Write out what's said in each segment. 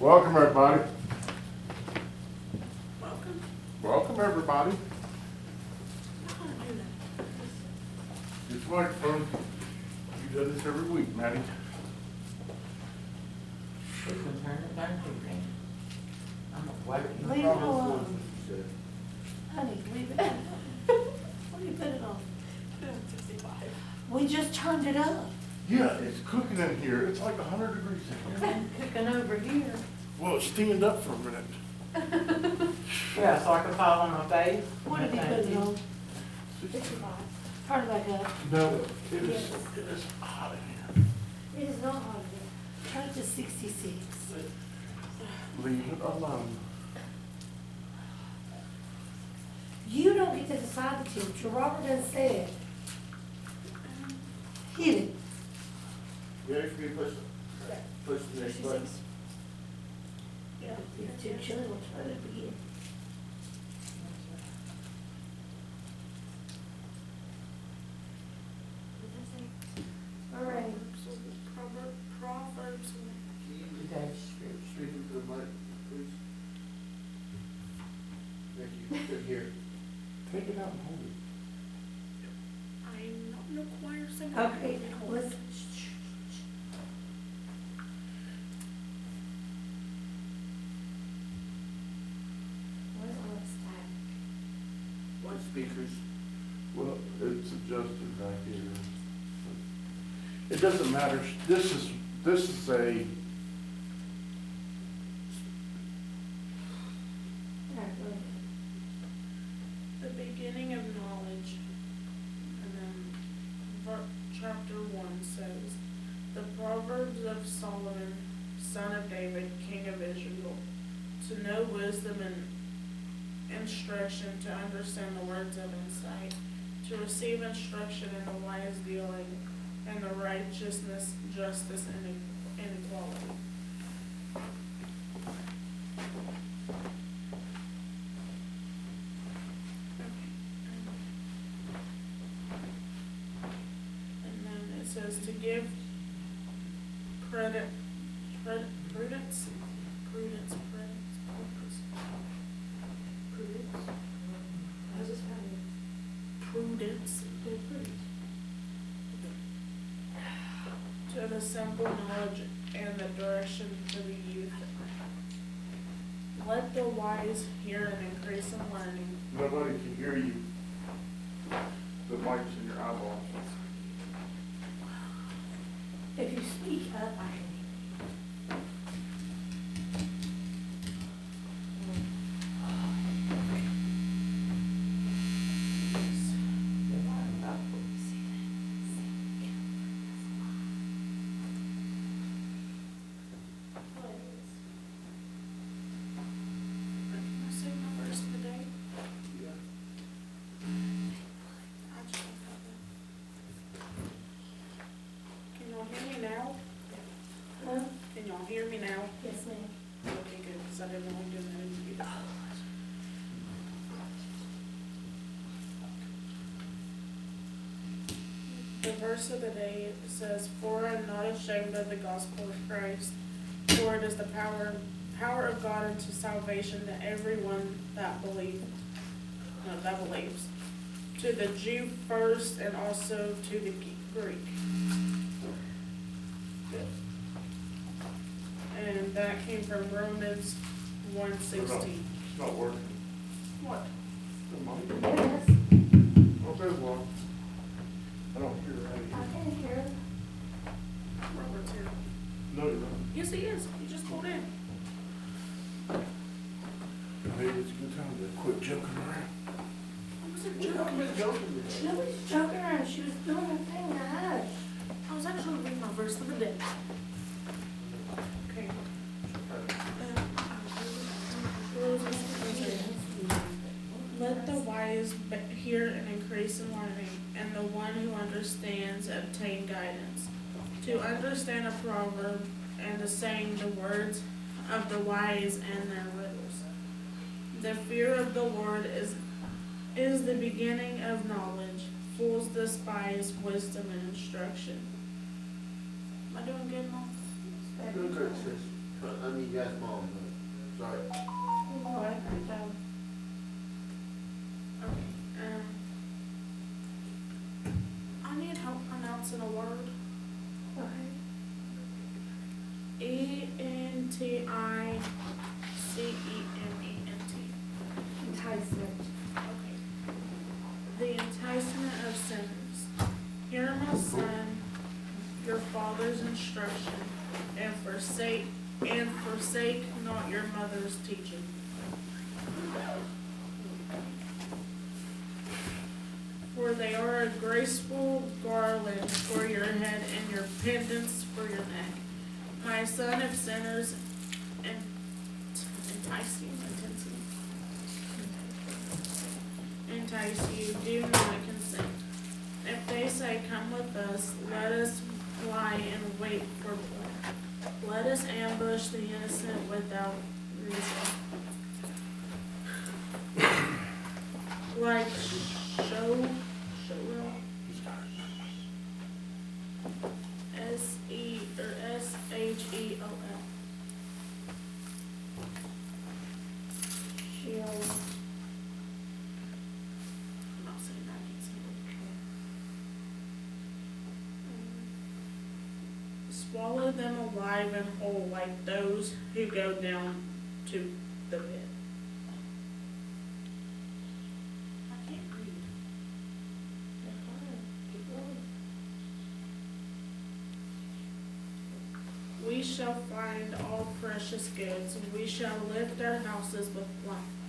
Welcome, everybody. Welcome. Welcome, everybody. I'm not gonna do that. Get your microphone. You do this every week, Mattie. We can turn it down to me. I'm waiting. Leave it alone. Honey, leave it. What do you put it on? Put it on 65. We just turned it up. Yeah, it's cooking in here. It's like 100 degrees in here. I'm cooking over here. Well, stand up for a minute. Yeah, so I can fall on my face. What did he put it on? 65. Turn it back up. No, it is hot in here. It is not hot yet. Turn it to 66. Leave it alone. You don't get to decide the temperature. Robert done said. Hit it. Ready for me to push the next button? Yeah, if it's too chilly, we'll turn it up again. All right. Proverbs. Okay, Speak into the mic, please. Thank you. Sit here. Take it out and hold it. I'm not in a choir singer. Okay, let's. Where's all this static? What speakers? Well, it's adjusted back here. It doesn't matter. This is a, Alright, go ahead. The beginning of knowledge. And then chapter 1 says, the Proverbs of Solomon, son of David, king of Israel, to know wisdom and instruction, to understand the words of insight, to receive instruction in the wise dealing, and the righteousness, justice, and equality. And then it says to give prudence. I just found it. Prudence. To the simple knowledge and the direction for the youth. Let the wise hear and increase in learning. nobody can hear you. The mic's in your eyeballs. If you speak up, I can hear Can I say my verse of the day? I just don't have that. Can y'all hear me now? Huh? Can y'all hear me now? Yes, ma'am. Okay, good, because I didn't want to do that in the The verse of the day says, "For I am not ashamed of the gospel of Christ, for it is the power of God unto salvation to everyone that believes. To the Jew first, and also to the Greek." And that came from Romans 1:16. It's not working. What? The mic. Yes, Okay, well, I don't hear it out I here. can hear. Robert's here. No, you're not. Yes, he is. He just pulled in. Maybe it's a good time to quit joking around. I wasn't joking. Nobody's joking around. She was doing her thing. Hush. I was actually reading my verse of the day. Okay. Let the wise hear and increase in learning, and the one who understands obtain guidance. To understand a proverb and the saying, the words of the wise and their riddles. The fear of the Lord is the beginning of knowledge. Fools despise wisdom and instruction. Am I doing good, Mom? Good, sis. I need to ask Mom, sorry. All right, good job. Okay, I need help pronouncing a word. Okay. Enticement. Enticement. Okay. The enticement of sinners. Hear, my son, your father's instruction, and forsake not your mother's teaching. For they are a graceful garland for your head and your pendants for your neck. My son, if sinners entice you, do not consent. If they say, come with us, let us lie in wait for blood. Let us ambush the innocent without reason. Like Shoel, Shehol. Sheol. I'm not saying that, I can't say it. Swallow them alive and whole like those who go down to the pit. I can't read. They're fine. Keep going. We shall find all precious goods. We shall lift our houses with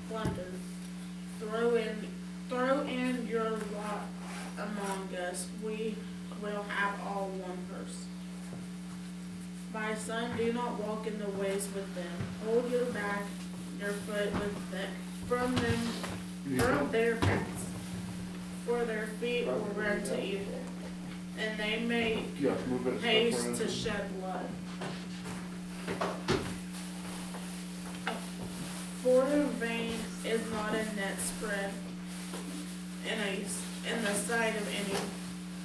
plunder. Throw in your lot among us. We will have all one purse. My son, do not walk in the ways with them. Hold your foot with them from their paths, for their feet will run to evil, and they may Yeah, move that stuff haste around. to shed blood. For vain is not a net spread in the sight of any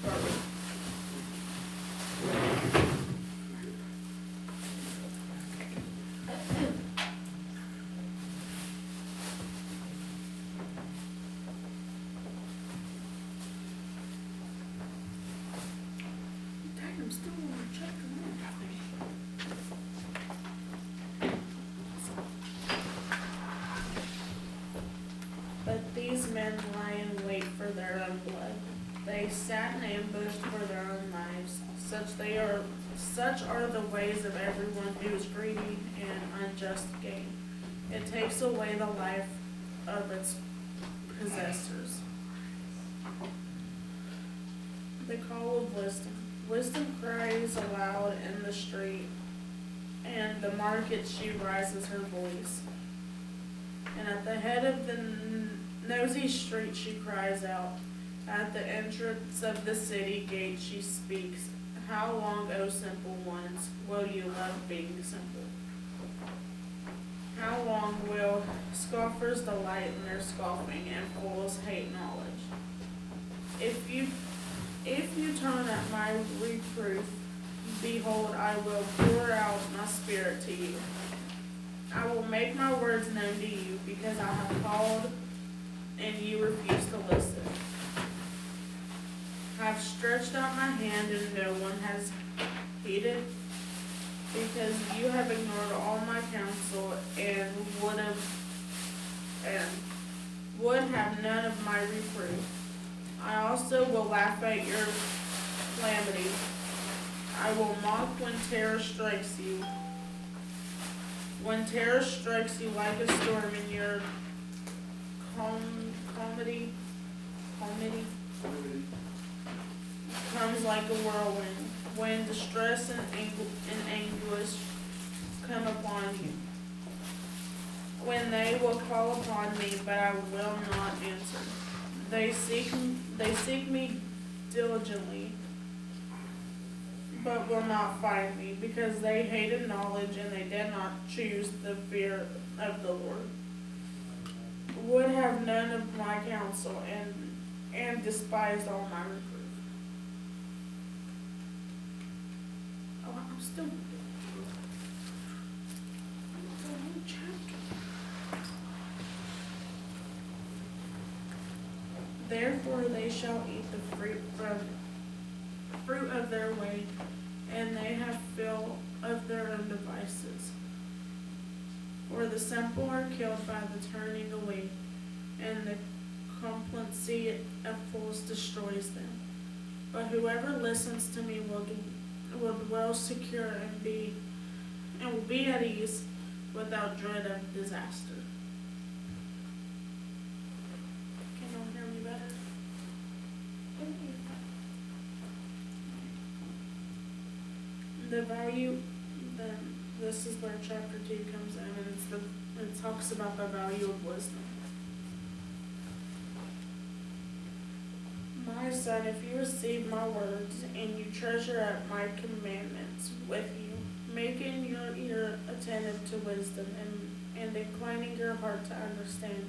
bird. Dang, I'm still on chapter 1. But these men lie in wait for their own blood. They sat in ambush for their own lives. Such are the ways of everyone who is greedy and unjust gain. It takes away the life of its possessors. The call of wisdom. Wisdom cries aloud in the street, and the market she raises her voice. And at the head of the nosy street she cries out. At the entrance of the city gate she speaks. How long, O simple ones, will you love being simple? How long will scoffers delight in their scoffing and fools hate knowledge? If you turn at my reproof, behold, I will pour out my spirit to you. I will make my words known to you, because I have called and you refuse to listen. I have stretched out my hand and no one has heeded, because you have ignored all my counsel and would have none of my reproof. I also will laugh at your calamity. I will mock when terror strikes you. When terror strikes you like a storm in your comedy comes like a whirlwind. When distress and anguish come upon you. When they will call upon me, but I will not answer. They seek me diligently, but will not find me, because they hated knowledge and they did not choose the fear of the Lord. Would have none of my counsel and despised all my reproof. Oh, I'm still. Therefore they shall eat the fruit of their way, and they have fill of their own devices. For the simple are killed by the turning away, and the complacency of fools destroys them. But whoever listens to me will dwell secure and will be at ease without dread of disaster. Can y'all hear me better? The value, then this is where chapter 2 comes in, and it talks about the value of wisdom. My son, if you receive my words and you treasure up my commandments with you, making your ear attentive to wisdom and inclining your heart to understand.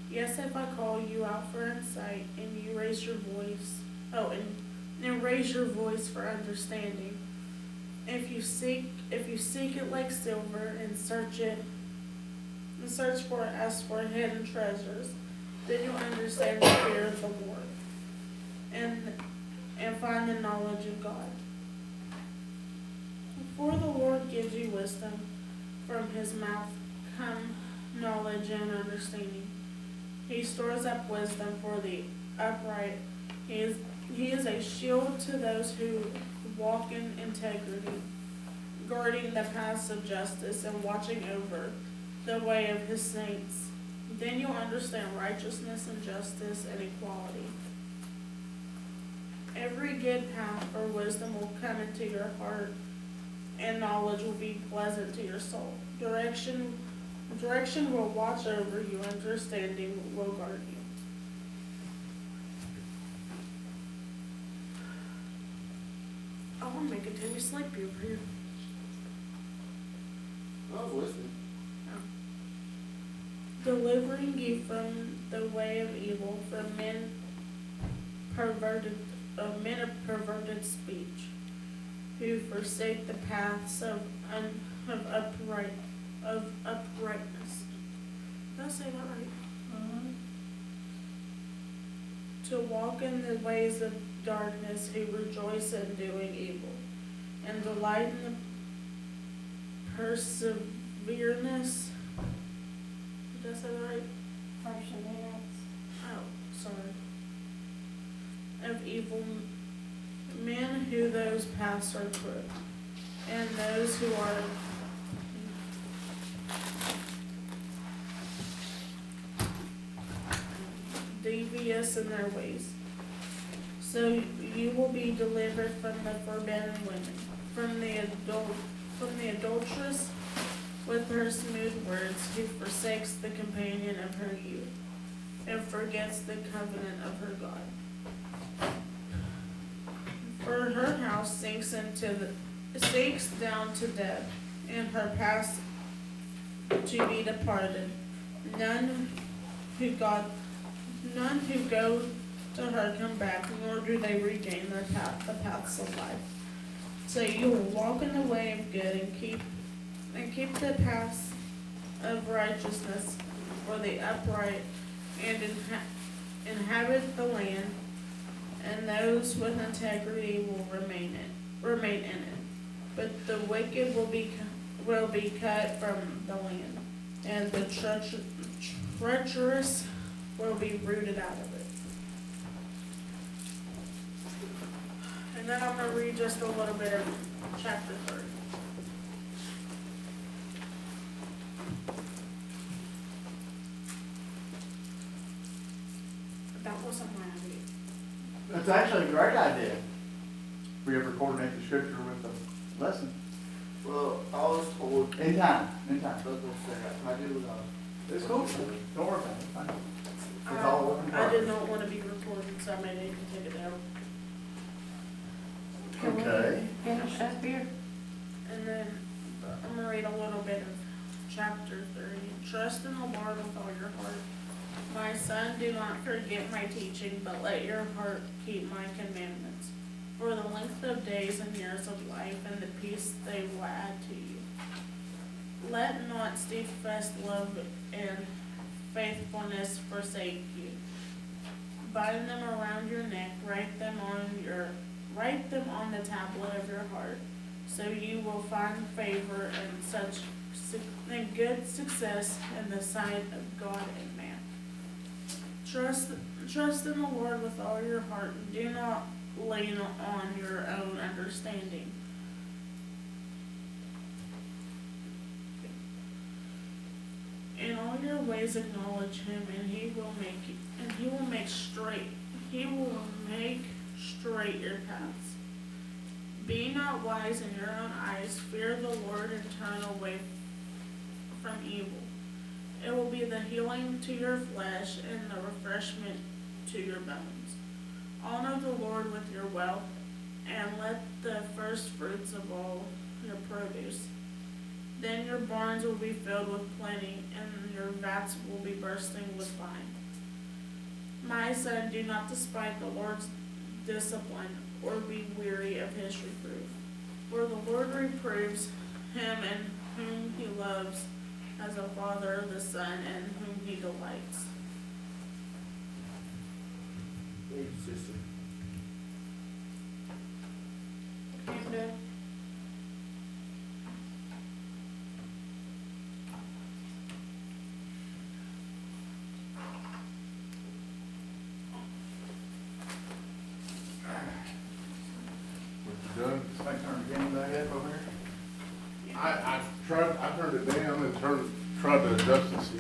Yes, if I call you out for insight and you raise your voice, and raise your voice for understanding. If you seek it like silver and search for it as for hidden treasures, then you'll understand the fear of the Lord and find the knowledge of God. For the Lord gives you wisdom, from his mouth come knowledge and understanding. He stores up wisdom for the upright. He is a shield to those who walk in integrity, guarding the paths of justice and watching over the way of his saints. Then you'll understand righteousness and justice and equality. Every good path or wisdom will come into your heart, and knowledge will be pleasant to your soul. Direction will watch over you, understanding will guard you. Oh, I'm making Timmy sleepy over here. I was listening. Delivering you from the way of evil, from men of perverted speech, who forsake the paths of uprightness. Did I say that right? Mm-hmm. To walk in the ways of darkness, who rejoice in doing evil, and delight in the perseverance. Did I say that right? Perseverance. Oh, sorry. Of evil men, who those paths are crooked, and those who are devious in their ways. So you will be delivered from the forbidden women, from the adulteress with her smooth words, who forsakes the companion of her youth, and forgets the covenant of her God. For her house sinks down to death, and her paths to be departed. None who go to her come back, nor do they regain the paths of life. So you will walk in the way of good and keep the paths of righteousness for the upright, and inhabit the land, and those with integrity will remain in it. But the wicked will be cut from the land, and the treacherous will be rooted out of it. And then I'm going to read just a little bit of chapter 3. That wasn't my idea. That's actually a great idea. We ever coordinate the scripture with the lesson? Well, I was told, In time. I was gonna say, I did was It's cool. Don't worry about it. It's fine. It's all work in I did progress. not want to be recorded, so I made it take it down. Can we Okay. finish up here? And then I'm gonna read a little bit of chapter 3. Trust in the Lord with all your heart. My son, do not forget my teaching, but let your heart keep my commandments. For the length of days and years of life and the peace they will add to you. Let not steadfast love and faithfulness forsake you. bind them around your neck, write them on the tablet of your heart, so you will find favor and good success in the sight of God and man. Trust in the Lord with all your heart, and do not lean on your own understanding. In all your ways acknowledge him, and he will make straight your paths. Be not wise in your own eyes, fear the Lord and turn away from evil. It will be the healing to your flesh and the refreshment to your bones. Honor the Lord with your wealth, and let the first fruits of all your produce. Then your barns will be filled with plenty, and your vats will be bursting with wine. My son, do not despise the Lord's discipline, or be weary of his reproof. For the Lord reproves him and whom he loves, as a father the son in whom he delights. Thank you, sister. Camden. What you done? Like turn the game back up over here. I turned it down and tried to adjust it, see